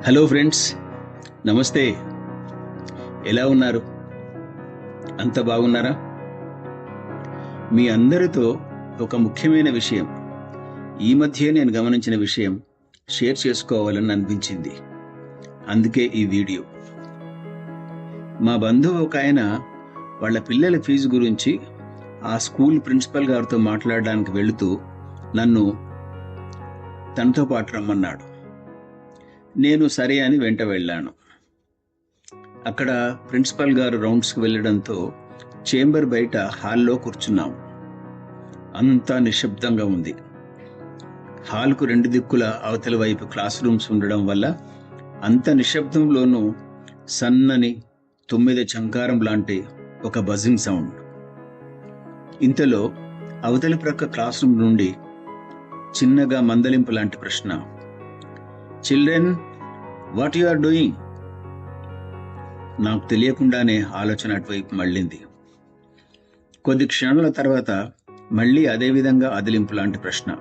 Hello friends, నమస్తే. ఎలా ఉన్నారు? అంత బాగున్నారా? మీ అందరితో ఒక ముఖ్యమైన విషయం, ఈ మధ్య నేను గమనించిన విషయం షేర్ చేసుకోవాలని అనిపించింది. అందుకే ఈ వీడియో. మా బంధువు ఒక ఆయన వాళ్ళ పిల్లల ఫీజు గురించి ఆ స్కూల్ ప్రిన్సిపల్ గారితో మాట్లాడడానికి వెళుతూ నన్ను తనతో పాటు రమ్మన్నాడు. నేను సరే అని వెంట వెళ్ళాను. అక్కడ ప్రిన్సిపల్ గారు రౌండ్స్కి వెళ్ళడంతో చేంబర్ బయట హాల్లో కూర్చున్నాం. అంతా నిశ్శబ్దంగా ఉంది. హాల్కు రెండు దిక్కుల అవతల వైపు క్లాస్ రూమ్స్ ఉండడం వల్ల అంత నిశ్శబ్దంలోనూ సన్నని తొమ్మిది చంకారం లాంటి ఒక బజింగ్ సౌండ్. ఇంతలో అవతలి ప్రక్క క్లాస్ రూమ్ నుండి చిన్నగా మందలింపు లాంటి ప్రశ్న, children, what you are doing? నాకు తెలియకుండానే ఆలోచన అటువైపు మళ్ళింది. కొద్ది క్షణాల తర్వాత మళ్ళీ అదేవిధంగా అదిలింపు లాంటి ప్రశ్న,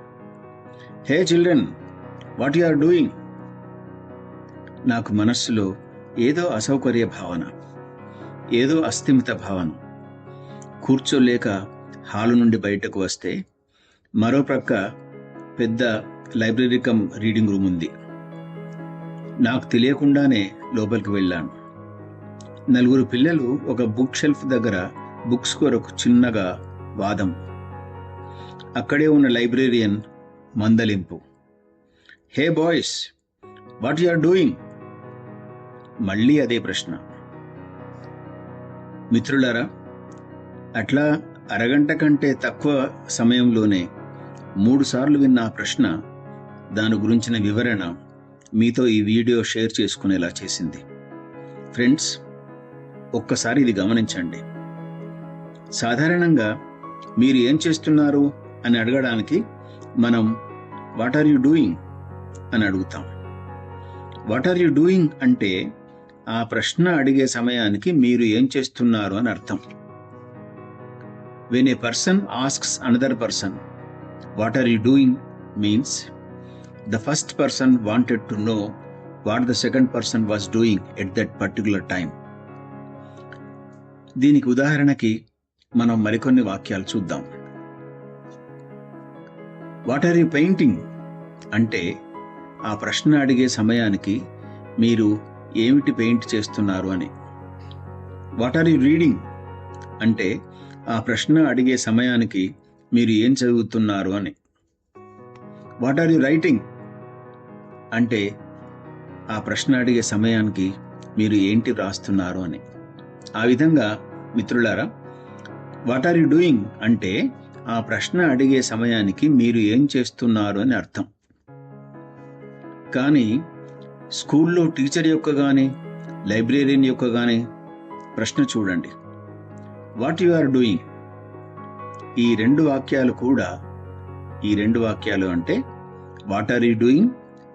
hey children, what you are doing? నాకు మనస్సులో ఏదో అసౌకర్య భావన, ఏదో అస్థిమిత భావన. కూర్చోలేక హాలు నుండి బయటకు వస్తే మరో ప్రక్క పెద్ద లైబ్రరీ కమ్ రీడింగ్ రూమ్ ఉంది. నాకు తెలియకుండానే లోపలికి వెళ్ళాను. నలుగురు పిల్లలు ఒక బుక్ షెల్ఫ్ దగ్గర బుక్స్ కొరకు చిన్నగా వాదం. అక్కడే ఉన్న లైబ్రేరియన్ మందలింపు, hey boys, what you are doing? మళ్ళీ అదే ప్రశ్న. మిత్రులారా, అట్లా అరగంట కంటే తక్కువ సమయంలోనే 3 సార్లు విన్న ఆ ప్రశ్న, దాని గురించిన వివరణ మీతో ఈ వీడియో షేర్ చేసుకునేలా చేసింది. ఫ్రెండ్స్, ఒక్కసారి ఇది గమనించండి. సాధారణంగా మీరు ఏం చేస్తున్నారు అని అడగడానికి మనం వాట్ ఆర్ యు డూయింగ్ అని అడుగుతాం. వాట్ ఆర్ యు డూయింగ్ అంటే ఆ ప్రశ్న అడిగే సమయానికి మీరు ఏం చేస్తున్నారు అని అర్థం. When a person asks another person, what are you doing, means the first person wanted to know what the second person was doing at that particular time. దీనికి ఉదాహరణకి మనం మరికొన్ని వాక్యాలు చూద్దాం. వాట్ ఆర్ యు పెయింటింగ్ అంటే ఆ ప్రశ్న అడిగే సమయానికి మీరు ఏమిటి పెయింట్ చేస్తున్నారు అని. వాట్ ఆర్ యు రీడింగ్ అంటే ఆ ప్రశ్న అడిగే సమయానికి మీరు ఏం చదువుతున్నారు అని. వాట్ ఆర్ యు రైటింగ్ అంటే ఆ ప్రశ్న అడిగే సమయానికి మీరు ఏంటి వ్రాస్తున్నారు అని. ఆ విధంగా మిత్రులారా, వాట్ ఆర్ యు డూయింగ్ అంటే ఆ ప్రశ్న అడిగే సమయానికి మీరు ఏం చేస్తున్నారు అని అర్థం. కానీ స్కూల్లో టీచర్ యొక్క కానీ లైబ్రేరియన్ యొక్క కానీ ప్రశ్న చూడండి, వాట్ యు ఆర్ డూయింగ్. ఈ రెండు వాక్యాలు అంటే what are you doing,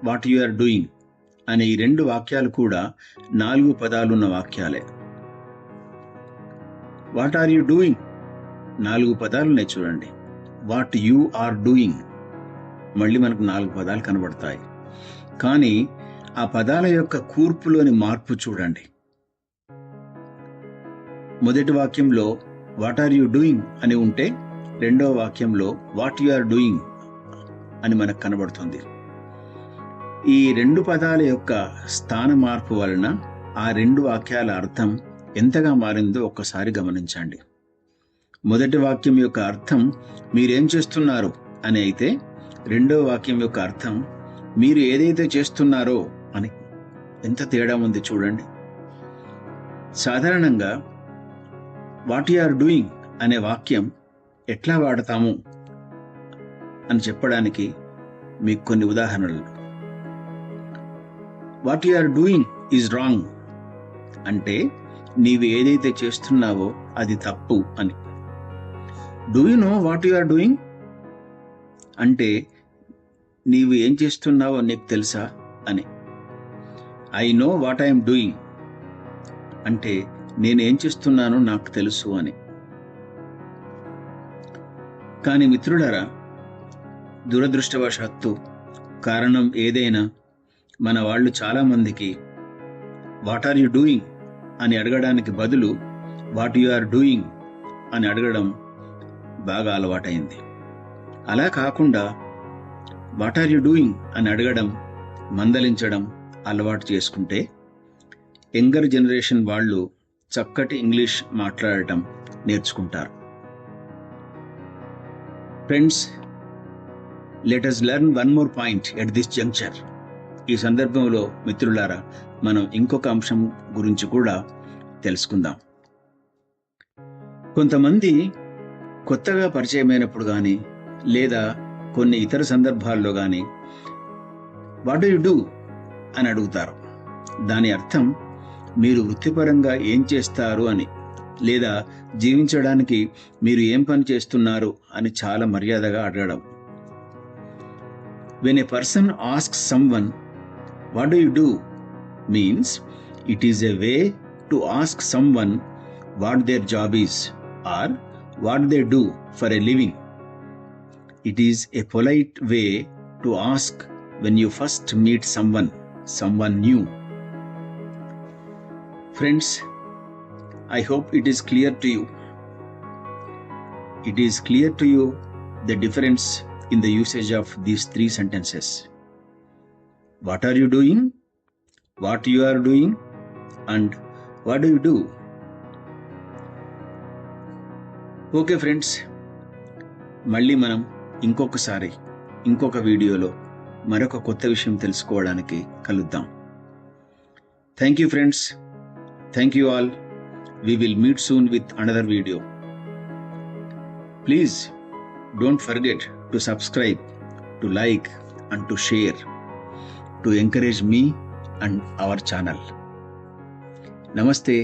what you are doing అనే ఈ రెండు వాక్యాలు కూడా 4 పదాలున్న వాక్యాలే. వాట్ ఆర్ యు డూయింగ్ 4 పదాలున్నాయి చూడండి. వాట్ యు ఆర్ డూయింగ్ మళ్ళీ మనకు 4 పదాలు కనబడతాయి. కానీ ఆ పదాల యొక్క కూర్పులోని మార్పు చూడండి. మొదటి వాక్యంలో వాట్ ఆర్ యు డూయింగ్ అని ఉంటే రెండవ వాక్యంలో వాట్ యు ఆర్ డూయింగ్ అని మనకు కనబడుతుంది. ఈ 2 పదాల యొక్క స్థాన మార్పు వలన ఆ 2 వాక్యాల అర్థం ఎంతగా మారిందో ఒక్కసారి గమనించండి. మొదటి వాక్యం యొక్క అర్థం మీరేం చేస్తున్నారు అని అయితే, రెండవ వాక్యం యొక్క అర్థం మీరు ఏదైతే చేస్తున్నారో అని. ఎంత తేడా ఉంది చూడండి. సాధారణంగా వాట్ యు ఆర్ డూయింగ్ అనే వాక్యం ఎట్లా వాడతాము అని చెప్పడానికి మీకు కొన్ని ఉదాహరణలు. What you are doing is wrong అంటే నీవు ఏదైతే చేస్తున్నావో అది తప్పు అని. Do you know what you are doing అంటే నీవు ఏం చేస్తున్నావో నీకు తెలుసా అని. I know what I'm doing అంటే నేనేం చేస్తున్నానో నాకు తెలుసు అని. కానీ మిత్రులారా, దురదృష్టవశాత్తు కారణం ఏదైనా మన వాళ్ళు చాలా మందికి వాట్ ఆర్ యు డూయింగ్ అని అడగడానికి బదులు వాట్ యు ఆర్ డూయింగ్ అని అడగడం బాగా అలవాటైంది. అలా కాకుండా వాట్ ఆర్ యు డూయింగ్ అని అడగడం, మందలించడం అలవాటు చేసుకుంటే యంగర్ జనరేషన్ వాళ్ళు చక్కటి ఇంగ్లీష్ మాట్లాడటం నేర్చుకుంటారు. Friends, let us learn one more point at this juncture. ఈ సందర్భంలో మిత్రులారా, మనం ఇంకొక అంశం గురించి కూడా తెలుసుకుందాం. కొంతమంది కొత్తగా పరిచయమైనప్పుడు కానీ లేదా కొన్ని ఇతర సందర్భాల్లో కానీ వాట్ డు యు డూ అని అడుగుతారు. దాని అర్థం మీరు వృత్తిపరంగా ఏం చేస్తారు అని, లేదా జీవించడానికి మీరు ఏం పని చేస్తున్నారు అని చాలా మర్యాదగా అడగడం. When a person asks someone, what do you do? means it is a way to ask someone what their job is or what they do for a living. It is a polite way to ask when you first meet someone new. Friends, I hope it is clear to you. It is clear to you the difference in the usage of these three sentences. What are you doing? What you are doing? And what do you do? Okay friends, మళ్ళీ మనం ఇంకొకసారి ఇంకొక వీడియోలో మరొక కొత్త విషయం తెలుసుకోవడానికి కలుద్దాం. Thank you friends. Thank you all. We will meet soon with another video. Please don't forget to subscribe, to like and to share to encourage me and our channel. Namaste.